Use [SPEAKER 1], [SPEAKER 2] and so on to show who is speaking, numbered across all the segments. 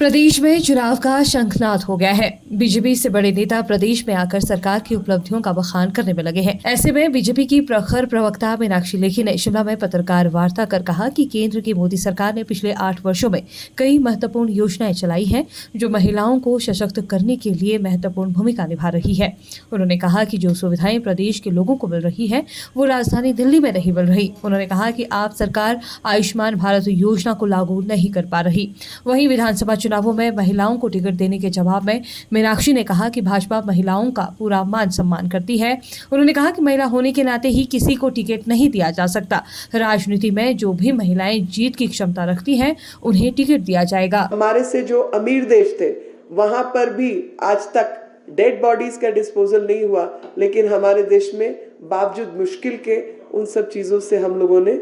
[SPEAKER 1] प्रदेश में चुनाव का शंखनाद हो गया है। बीजेपी से बड़े नेता प्रदेश में आकर सरकार की उपलब्धियों का बखान करने में लगे हैं। ऐसे में बीजेपी की प्रखर प्रवक्ता मीनाक्षी लेखी ने शिमला में पत्रकार वार्ता कर कहा कि केंद्र की मोदी सरकार ने पिछले 8 वर्षों में कई महत्वपूर्ण योजनाएं चलाई हैं, जो महिलाओं को सशक्त करने के लिए महत्वपूर्ण भूमिका निभा रही है। उन्होंने कहा कि जो सुविधाएं प्रदेश के लोगों को मिल रही है, वो राजधानी दिल्ली में नहीं मिल रही। उन्होंने कहा कि आप सरकार आयुष्मान भारत योजना को लागू नहीं कर पा रही। वहीं विधानसभा चुनावों में महिलाओं को टिकट देने के जवाब में मीनाक्षी ने कहा कि भाजपा महिलाओं का पूरा मान सम्मान करती है। उन्होंने कहा कि महिला होने के नाते ही किसी को टिकट नहीं दिया जा सकता। राजनीति में जो भी महिलाएं जीत की क्षमता रखती हैं, उन्हें टिकट दिया जाएगा।
[SPEAKER 2] हमारे से जो अमीर देश थे, वहां पर भी आज तक डेड बॉडीज का डिस्पोजल नहीं हुआ, लेकिन हमारे देश में बावजूद मुश्किल के उन सब चीजों से हम लोगों ने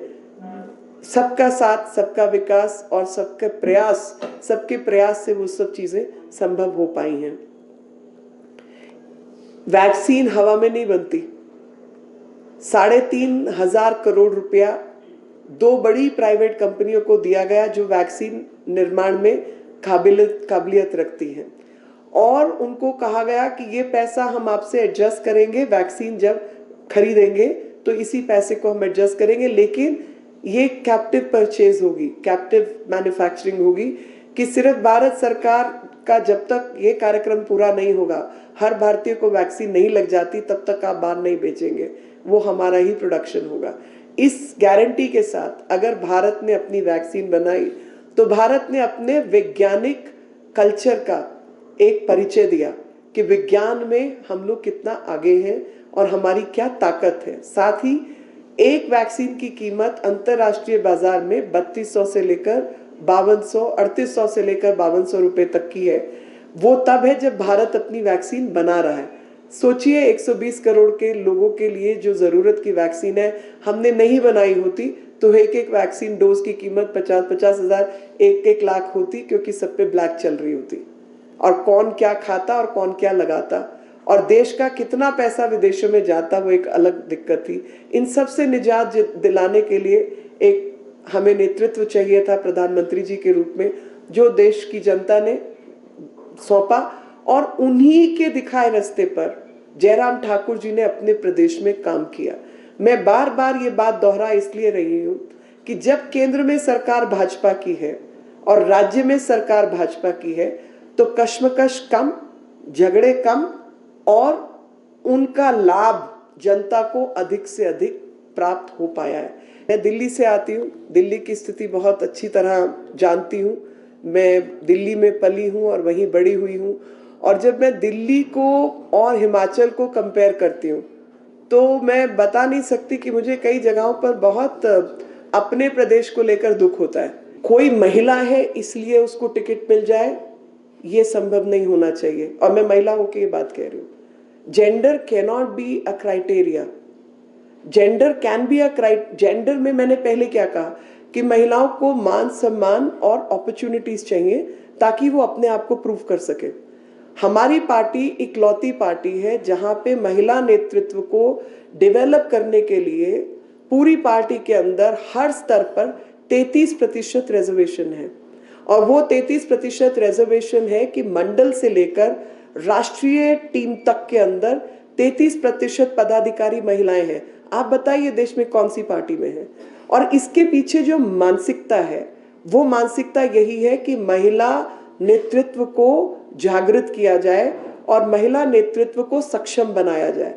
[SPEAKER 2] सबका साथ, सबका विकास और सबके प्रयास से वो सब चीजें संभव हो पाई हैं। वैक्सीन हवा में नहीं बनती। 3,500 करोड़ रुपया 2 बड़ी प्राइवेट कंपनियों को दिया गया, जो वैक्सीन निर्माण में काबिलियत रखती हैं, और उनको कहा गया कि ये पैसा हम आपसे एडजस्ट करेंगे, वैक्सीन जब खरीदेंगे तो इसी पैसे को हम एडजस्ट करेंगे, लेकिन ये कैप्टिव परचेज होगी, कैप्टिव मैन्युफैक्चरिंग होगी, कि सिर्फ भारत सरकार का जब तक ये कार्यक्रम पूरा नहीं होगा, हर भारतीय को वैक्सीन नहीं लग जाती, तब तक आप बाहर नहीं बेचेंगे, वो हमारा ही प्रोडक्शन होगा। इस गारंटी के साथ अगर भारत ने अपनी वैक्सीन बनाई, तो भारत ने अपने वैज्ञानिक कल्चर का एक परिचय दिया कि विज्ञान में हम लोग कितना आगे हैं और हमारी क्या ताकत है। साथ ही एक वैक्सीन की कीमत अंतरराष्ट्रीय बाजार में 3200 से लेकर 3800 से लेकर 5200 रुपए तक की है। वो तब है जब भारत अपनी वैक्सीन बना रहा है। सोचिए 120 करोड़ के लोगों के लिए जो जरूरत की वैक्सीन है, हमने नहीं बनाई होती तो एक वैक्सीन डोज की कीमत 50-50 हजार, 1-1 लाख होती, क्योंकि सब पे ब्लैक चल रही होती, और कौन क्या खाता और कौन क्या लगाता, और देश का कितना पैसा विदेशों में जाता, वो एक अलग दिक्कत थी। इन सब से निजात दिलाने के लिए एक हमें नेतृत्व चाहिए था प्रधानमंत्री जी के रूप में, जो देश की जनता ने सौंपा, और उन्हीं के दिखाए रास्ते पर जयराम ठाकुर जी ने अपने प्रदेश में काम किया। मैं बार बार ये बात दोहरा इसलिए रही हूँ कि जब केंद्र में सरकार भाजपा की है और राज्य में सरकार भाजपा की है, तो कश्मकश कम, झगड़े कम, और उनका लाभ जनता को अधिक से अधिक प्राप्त हो पाया है। मैं दिल्ली से आती हूँ, दिल्ली की स्थिति बहुत अच्छी तरह जानती हूँ। मैं दिल्ली में पली हूँ और वहीं बड़ी हुई हूँ, और जब मैं दिल्ली को और हिमाचल को कंपेयर करती हूँ, तो मैं बता नहीं सकती कि मुझे कई जगहों पर बहुत अपने प्रदेश को लेकर दुख होता है। कोई महिला है इसलिए उसको टिकट मिल जाए, ये संभव नहीं होना चाहिए, और मैं महिला होकर ये बात कह रही हूँ। Gender cannot be a criteria, gender can be a gender में मैंने पहले क्या कहा कि महिलाओं को मान सम्मान और अपॉर्चुनिटीज चाहिए, ताकि वो अपने आप को प्रूव कर सके। हमारी पार्टी इकलौती पार्टी है जहां पे महिला नेतृत्व को डेवलप करने के लिए पूरी पार्टी के अंदर हर स्तर पर 33% रिजर्वेशन है, और वो 33% रिजर्वेशन है कि मंडल से लेकर राष्ट्रीय टीम तक के अंदर 33% पदाधिकारी महिलाएं हैं। आप बताइए देश में कौन सी पार्टी में है? और इसके पीछे जो मानसिकता है, वो मानसिकता यही है कि महिला नेतृत्व को जागृत किया जाए और महिला नेतृत्व को सक्षम बनाया जाए।